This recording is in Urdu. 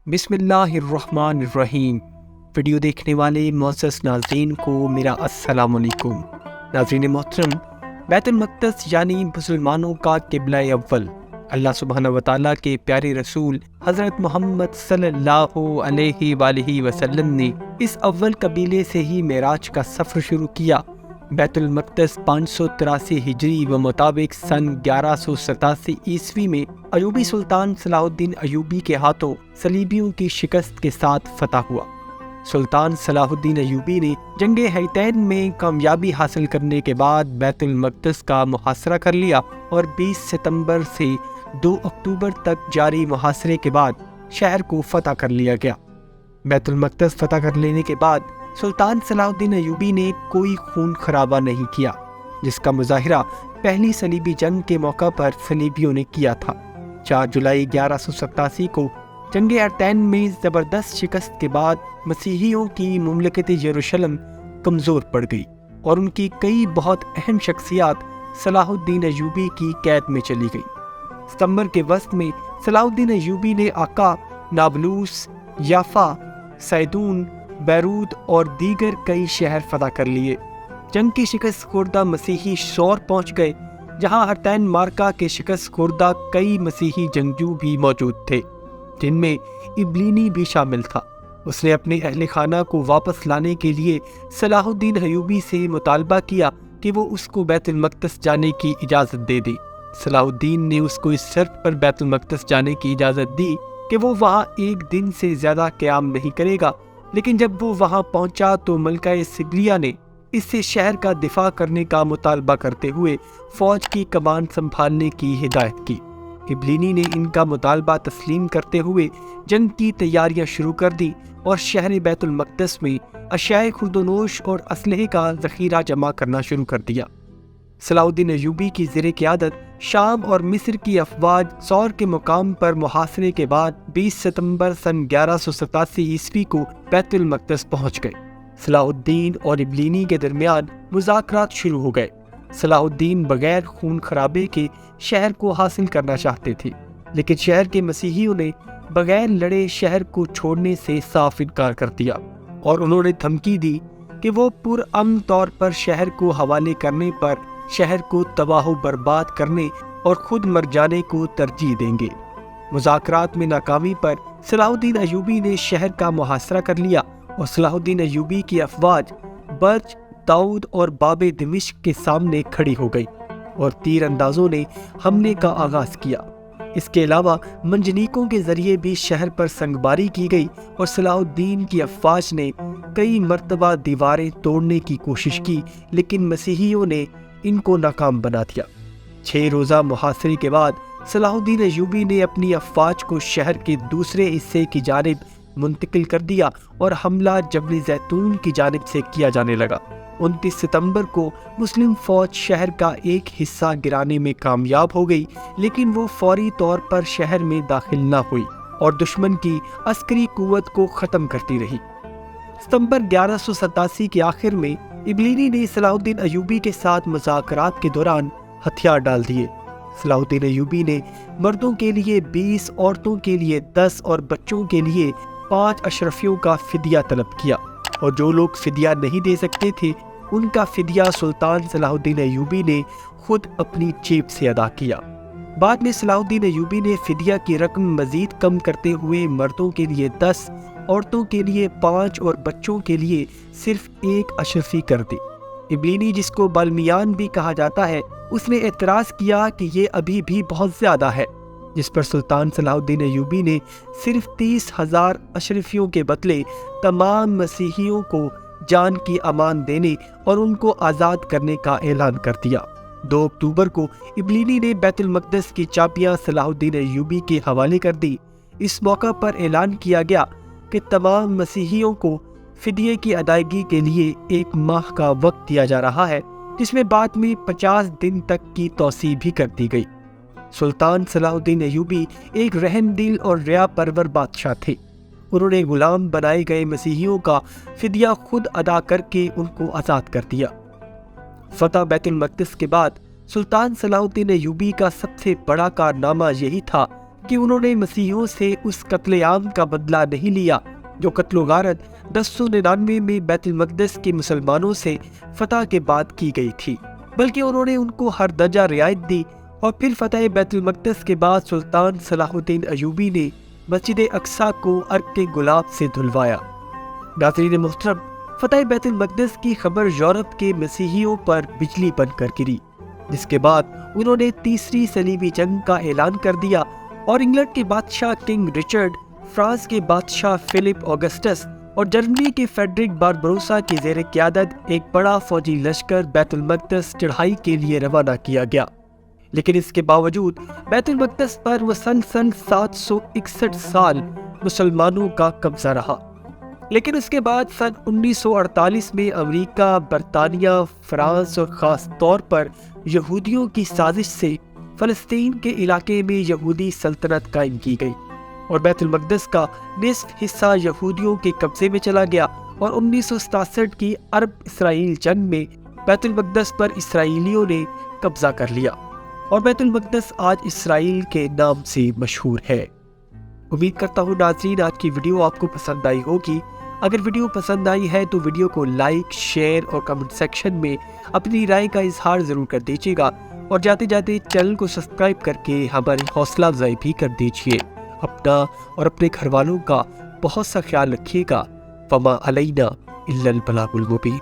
بسم اللہ الرحمن الرحیم۔ ویڈیو دیکھنے والے معزز ناظرین کو میرا السلام علیکم۔ ناظرین محترم، بیت المقدس یعنی مسلمانوں کا قبلہ اول، اللہ سبحانہ وتعالیٰ کے پیارے رسول حضرت محمد صلی اللہ علیہ وآلہ وسلم نے اس اول قبیلے سے ہی معراج کا سفر شروع کیا۔ بیت المقدس 583 ہجری و مطابق سن 1187 عیسوی میں ایوبی سلطان صلاح الدین ایوبی کے ہاتھوں صلیبیوں کی شکست کے ساتھ فتح ہوا۔ سلطان صلاح الدین ایوبی نے جنگ حیتین میں کامیابی حاصل کرنے کے بعد بیت المقدس کا محاصرہ کر لیا اور 20 ستمبر سے 2 اکتوبر تک جاری محاصرے کے بعد شہر کو فتح کر لیا گیا۔ بیت المقدس فتح کر لینے کے بعد سلطان صلاح الدین ایوبی نے کوئی خون خرابہ نہیں کیا، جس کا مظاہرہ پہلی صلیبی جنگ کے موقع پر صلیبیوں نے کیا تھا۔ 4 جولائی 1187 کو جنگ حیتین میں زبردست شکست کے بعد مسیحیوں کی مملکت یروشلم کمزور پڑ گئی اور ان کی کئی بہت اہم شخصیات صلاح الدین ایوبی کی قید میں چلی گئی۔ ستمبر کے وسط میں صلاح الدین ایوبی نے عکا، نابلوس، یافا، سیدون، بیروت اور دیگر کئی شہر فتح کر لیے۔ جنگ کی شکست خوردہ مسیحی سور پہنچ گئے، جہاں حیتین مارکا کے شکست خوردہ کئی مسیحی جنگجو بھی موجود تھے، جن میں ابلینی بھی شامل تھا۔ اس نے اپنے اہل خانہ کو واپس لانے کے لیے صلاح الدین ایوبی سے مطالبہ کیا کہ وہ اس کو بیت المقدس جانے کی اجازت دے دے۔ صلاح الدین نے اس کو اس شرط پر بیت المقدس جانے کی اجازت دی کہ وہ وہاں ایک دن سے زیادہ قیام نہیں کرے گا، لیکن جب وہ وہاں پہنچا تو ملکہ سگلیہ نے اس سے شہر کا دفاع کرنے کا مطالبہ کرتے ہوئے فوج کی کمان سنبھالنے کی ہدایت کی۔ ابلینی نے ان کا مطالبہ تسلیم کرتے ہوئے جنگ کی تیاریاں شروع کر دی اور شہر بیت المقدس میں اشیاء خوردونوش اور اسلحے کا ذخیرہ جمع کرنا شروع کر دیا۔ صلاح الدین ایوبی کی زیر قیادت شام اور مصر کی افواج سور کے مقام پر محاصرے کے بعد 20 ستمبر سن 1187 عیسوی کو بیت المقدس پہنچ گئے۔ صلاح الدین اور ابلینی کے درمیان مذاکرات شروع ہو گئے۔ صلاح الدین بغیر خون خرابے کے شہر کو حاصل کرنا چاہتے تھے، لیکن شہر کے مسیحیوں نے بغیر لڑے شہر کو چھوڑنے سے صاف انکار کر دیا اور انہوں نے دھمکی دی کہ وہ پرامن طور پر شہر کو حوالے کرنے پر شہر کو تباہ و برباد کرنے اور خود مر جانے کو ترجیح دیں گے۔ مذاکرات میں ناکامی پر صلاح الدین ایوبی نے شہر کا محاصرہ کر لیا اور صلاح الدین ایوبی کی افواج برج، داؤد اور باب دمشق کے سامنے کھڑی ہو گئی اور تیر اندازوں نے حملے کا آغاز کیا۔ اس کے علاوہ منجنیقوں کے ذریعے بھی شہر پر سنگباری کی گئی اور صلاح الدین کی افواج نے کئی مرتبہ دیواریں توڑنے کی کوشش کی، لیکن مسیحیوں نے ان کو ناکام بنا دیا۔ 6 روزہ محاصرے کے بعد صلاح الدین ایوبی نے اپنی افواج کو شہر کے دوسرے حصے کی جانب منتقل کر دیا اور حملہ جبل زیتون کی جانب سے کیا جانے لگا۔ 29 ستمبر کو مسلم فوج شہر کا ایک حصہ گرانے میں کامیاب ہو گئی، لیکن وہ فوری طور پر شہر میں داخل نہ ہوئی اور دشمن کی عسکری قوت کو ختم کرتی رہی۔ ستمبر 1187 کے آخر میں ابلینی نے صلاح الدین ایوبی کے ساتھ مذاکرات کے دوران ہتھیار ڈال دیے۔ صلاح الدین ایوبی نے مردوں کے لیے 20، عورتوں کے لیے 10 اور بچوں کے لیے 5 اشرفیوں کا فدیہ طلب کیا، اور جو لوگ فدیہ نہیں دے سکتے تھے ان کا فدیہ سلطان صلاح الدین ایوبی نے خود اپنی جیب سے ادا کیا۔ بعد میں صلاح الدین ایوبی نے فدیہ کی رقم مزید کم کرتے ہوئے مردوں کے لیے 10، عورتوں کے لیے 5 اور بچوں کے لیے صرف 1 اشرفی کر دی۔ ابلینی، جس کو بالمیان بھی کہا جاتا ہے، اس نے اعتراض کیا کہ یہ ابھی بھی بہت زیادہ ہے، جس پر سلطان صلاح الدین ایوبی نے صرف 30,000 اشرفیوں کے بدلے تمام مسیحیوں کو جان کی امان دینے اور ان کو آزاد کرنے کا اعلان کر دیا۔ 2 اکتوبر کو ابلینی نے بیت المقدس کی چابیاں صلاح الدین ایوبی کے حوالے کر دی۔ اس موقع پر اعلان کیا گیا کہ تمام مسیحیوں کو فدیے کی ادائیگی کے لیے 1 ماہ کا وقت دیا جا رہا ہے، جس میں بعد میں 50 دن تک کی توسیع بھی کر دی گئی۔ سلطان صلاح الدین ایوبی ایک رحم دل اور ریا پرور بادشاہ تھے۔ انہوں نے غلام بنائے گئے مسیحیوں کا فدیہ خود ادا کر کے ان کو آزاد کر دیا۔ فتح بیت المقدس کے بعد سلطان صلاح الدین ایوبی کا سب سے بڑا کارنامہ یہی تھا کہ انہوں نے مسیحیوں سے اس قتل عام کا بدلہ نہیں لیا جو قتل و غارت 1099 میں بیت المقدس کے مسلمانوں سے فتح کے بعد کی گئی تھی، بلکہ انہوں نے ان کو ہر درجہ رعایت دی، اور پھر فتح بیت المقدس کے بعد سلطان صلاح الدین ایوبی نے مسجد اقصی کو عرق گلاب سے دھلوایا۔ ناظرین محترم، فتح بیت المقدس کی خبر یورپ کے مسیحیوں پر بجلی بن کر گری، جس کے بعد انہوں نے تیسری صلیبی جنگ کا اعلان کر دیا، اور انگلینڈ کے بادشاہ کنگ رچرڈ، فرانس کے بادشاہ فلپ آگسٹس اور جرمنی کے فریڈرک باربروسا کی زیر قیادت ایک بڑا فوجی لشکر بیت المقدس چڑھائی کے لیے روانہ کیا گیا۔ لیکن اس کے باوجود بیت المقدس پر مسلسل 761 سال مسلمانوں کا قبضہ رہا۔ لیکن اس کے بعد سن 1948 میں امریکہ، برطانیہ، فرانس اور خاص طور پر یہودیوں کی سازش سے فلسطین کے علاقے میں یہودی سلطنت قائم کی گئی، اور بیت المقدس کا نصف حصہ یہودیوں کے قبضے میں چلا گیا، اور 1967 کی عرب اسرائیل جنگ میں بیت المقدس پر اسرائیلیوں نے قبضہ کر لیا، اور بیت المقدس آج اسرائیل کے نام سے مشہور ہے۔ امید کرتا ہوں ناظرین آج کی ویڈیو آپ کو پسند آئی ہوگی۔ اگر ویڈیو پسند آئی ہے تو ویڈیو کو لائک، شیئر اور کمنٹ سیکشن میں اپنی رائے کا اظہار ضرور کر دیجیے گا، اور جاتے جاتے چینل کو سبسکرائب کر کے ہماری حوصلہ افزائی بھی کر دیجیے۔ اپنا اور اپنے گھر والوں کا بہت سا خیال رکھیے گا۔ وما علینا الا البلاغ المبین۔